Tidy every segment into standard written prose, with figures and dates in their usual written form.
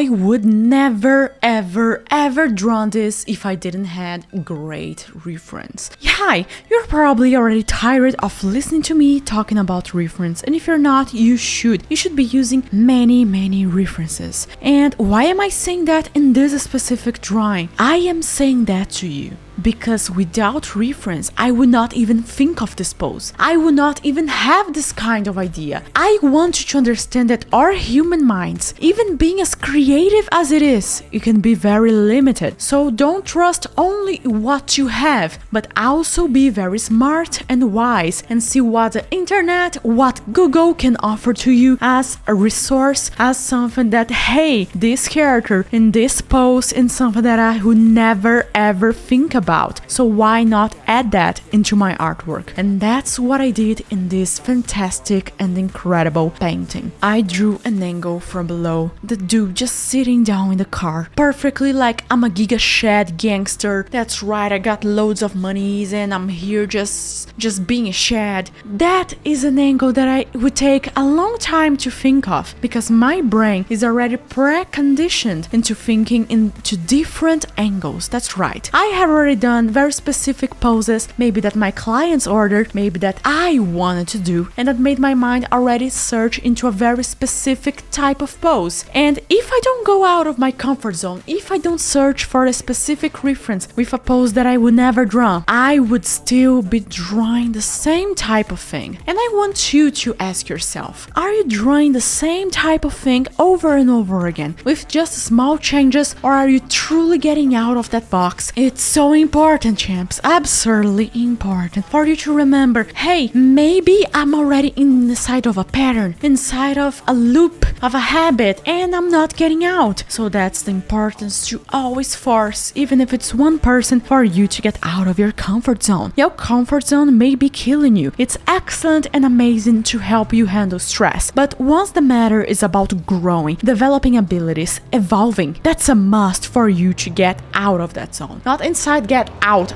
I would never, ever drawn this if I didn't had great reference. Hi, you're probably already tired of listening to me talking about reference, and if you're not, you should. You should be using many references. And why am I saying that in this specific drawing? I am saying that to you because without reference, I would not even think of this pose. I would not even have this kind of idea. I want you to understand that our human minds, even being as creative as it is, it can be very limited. So don't trust only what you have, but also be very smart and wise and see what the internet, what Google can offer to you as a resource, as something that, hey, this character in this pose is something that I would never ever think about. So why not add that into my artwork? And that's what I did in this fantastic and incredible painting. I drew an angle from below, the dude just sitting down in the car, perfectly like I'm a giga shad gangster. That's right, I got loads of monies and I'm here just being a shad. That is an angle that I would take a long time to think of because my brain is already preconditioned into thinking into different angles. That's right. I have already done very specific poses, maybe that my clients ordered, maybe that I wanted to do, and that made my mind already search into a very specific type of pose. And if I don't go out of my comfort zone, if I don't search for a specific reference with a pose that I would never draw, I would still be drawing the same type of thing. And I want you to ask yourself, are you drawing the same type of thing over and over again with just small changes, or are you truly getting out of that box? It's so important, champs, absurdly important for you to remember, hey, maybe I'm already inside of a pattern, inside of a loop of a habit, and I'm not getting out. So that's the importance to always force, even if it's one person, for you to get out of your comfort zone. Your comfort zone may be killing you. It's excellent and amazing to help you handle stress, but once the matter is about growing, developing abilities, evolving, that's a must for you to get out of that zone. Not inside, get out.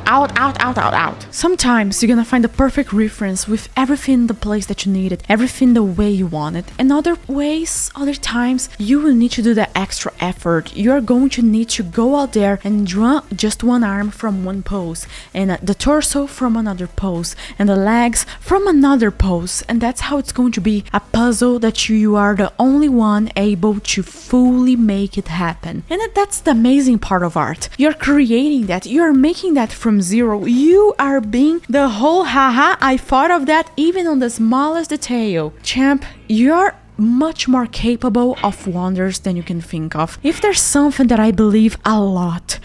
Sometimes you're gonna find the perfect reference with everything in the place that you need it, everything the way you want it. And other times, you will need to do the extra effort. You're going to need to go out there and draw just one arm from one pose, and the torso from another pose, and the legs from another pose. And that's how it's going to be a puzzle that you are the only one able to fully make it happen. And that's the amazing part of art. You're creating that. You're making that from zero. You are being the whole haha, I thought of that even on the smallest detail. Champ, you're much more capable of wonders than you can think of. If there's something that I believe a lot,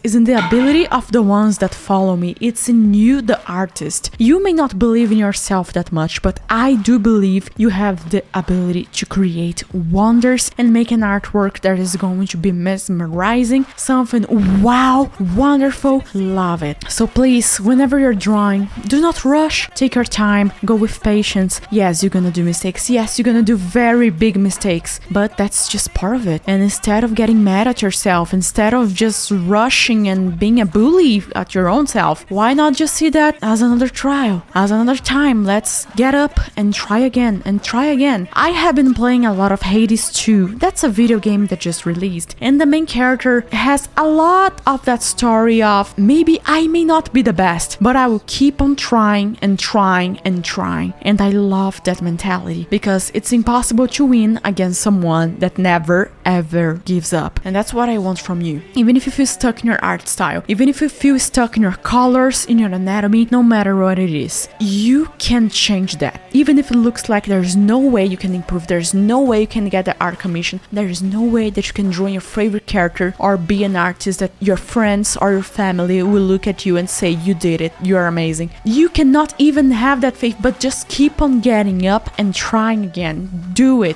is in the ability of the ones that follow me. It's in you, the artist. You may not believe in yourself that much, but I do believe you have the ability to create wonders and make an artwork that is going to be mesmerizing, something wow, wonderful, love it. So please, whenever you're drawing, do not rush, take your time, go with patience. Yes, you're gonna do mistakes. Yes, you're gonna do very big mistakes, but that's just part of it. And instead of getting mad at yourself, instead of just rushing and being a bully at your own self, why not just see that as another trial, as another time? Let's get up and try again and try again. I have been playing a lot of Hades 2. That's a video game that just released, and the main character has a lot of that story of maybe I may not be the best, but I will keep on trying and trying and trying. And I love that mentality because it's impossible to win against someone that never ever gives up. And that's what I want from you. Even if you feel stuck in your art style, even if you feel stuck in your colors, in your anatomy, no matter what it is, you can change that. Even if it looks like there's no way you can improve, there's no way you can get the art commission, there is no way that you can draw your favorite character or be an artist that your friends or your family will look at you and say, you did it, you're amazing. You cannot even have that faith, but just keep on getting up and trying again. Do it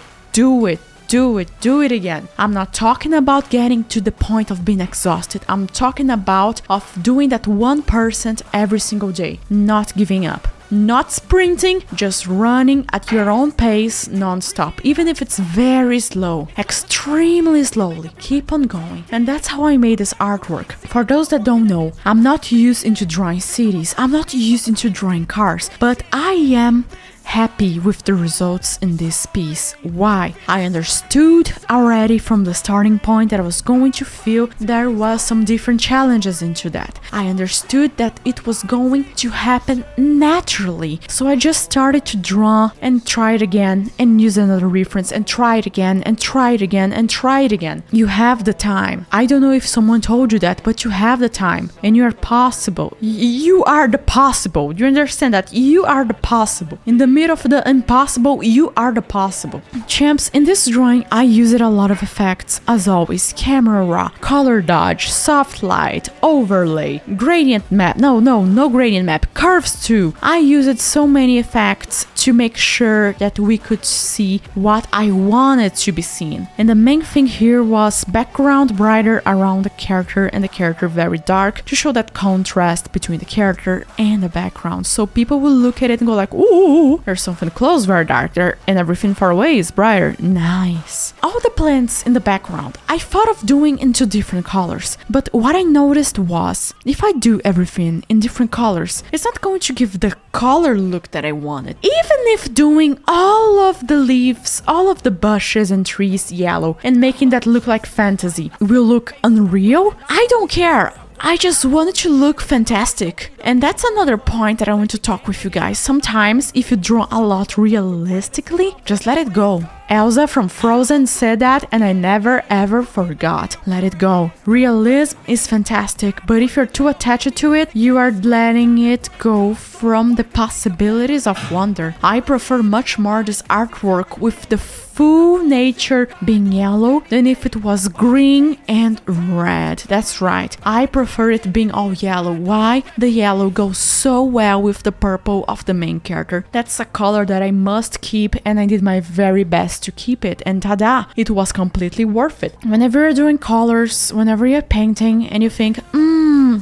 again. I'm not talking about getting to the point of being exhausted. I'm talking about of doing that 1% every single day, not giving up. Not sprinting, just running at your own pace non-stop, even if it's very slow, extremely slowly. Keep on going. And that's how I made this artwork. For those that don't know, I'm not used into drawing cities, I'm not used into drawing cars, but I am happy with the results in this piece. Why? I understood already from the starting point that I was going to feel there was some different challenges into that. I understood that it was going to happen naturally. So I just started to draw and try it again and use another reference and try it again and try it again and try it again. You have the time. I don't know if someone told you that, but you have the time and you are possible. You are the possible. You understand that? You are the possible. In the middle of the impossible, you are the possible. Champs, in this drawing, I used a lot of effects. As always, camera raw, color dodge, soft light, overlay, gradient map. No gradient map. Curves too. I used so many effects to make sure that we could see what I wanted to be seen. And the main thing here was background brighter around the character and the character very dark to show that contrast between the character and the background. So people will look at it and go like, ooh, there's something close very dark there and everything far away is brighter. Nice. All the plants in the background, I thought of doing into different colors, but what I noticed was if I do everything in different colors, it's not going to give the color look that I wanted. Even if doing all of the leaves, all of the bushes and trees yellow and making that look like fantasy will look unreal, I don't care. I just want it to look fantastic. And that's another point that I want to talk with you guys. Sometimes if you draw a lot realistically, just let it go. Elsa from Frozen said that and I never ever forgot. Let it go. Realism is fantastic, but if you're too attached to it, you are letting it go from the possibilities of wonder. I prefer much more this artwork with the full nature being yellow than if it was green and red. That's right. I prefer it being all yellow. Why? The yellow goes so well with the purple of the main character. That's a color that I must keep and I did my very best to keep it, and tada, it was completely worth it. Whenever you're doing colors, whenever you're painting and you think,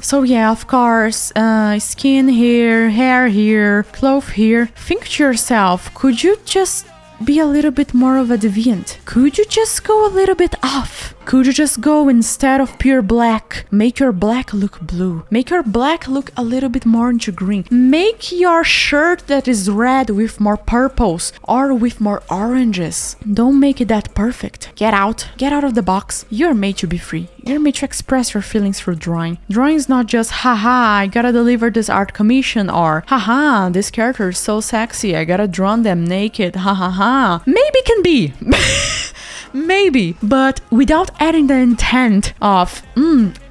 so yeah, of course, skin here, hair here, cloth here, think to yourself, could you just be a little bit more of a deviant? Could you just go a little bit off? Could you just go, instead of pure black, make your black look blue? Make your black look a little bit more into green. Make your shirt that is red with more purples or with more oranges. Don't make it that perfect. Get out of the box. You're made to be free. You're made to express your feelings through drawing. Drawing is not just, haha, I gotta deliver this art commission, or haha, this character is so sexy, I gotta draw them naked, ha ha ha. Maybe can be. Maybe, but without adding the intent of,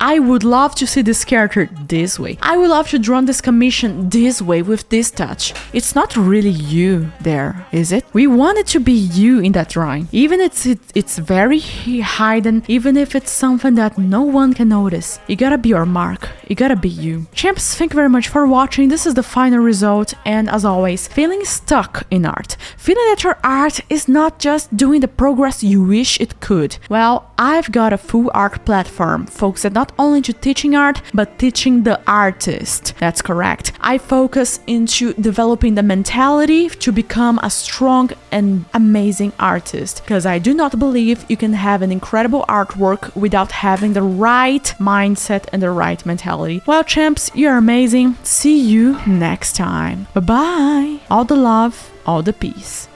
I would love to see this character this way. I would love to draw this commission this way with this touch. It's not really you there, is it? We want it to be you in that drawing. Even if it's very hidden, even if it's something that no one can notice. You gotta be your mark. You gotta be you. Champs, thank you very much for watching. This is the final result, and as always, feeling stuck in art. Feeling that your art is not just doing the progress you wish it could. Well, I've got a full art platform focused not only to teaching art, but teaching the artist. That's correct. I focus into developing the mentality to become a strong and amazing artist, because I do not believe you can have an incredible artwork without having the right mindset and the right mentality. Well, champs, you're amazing. See you next time. Bye-bye. All the love, all the peace.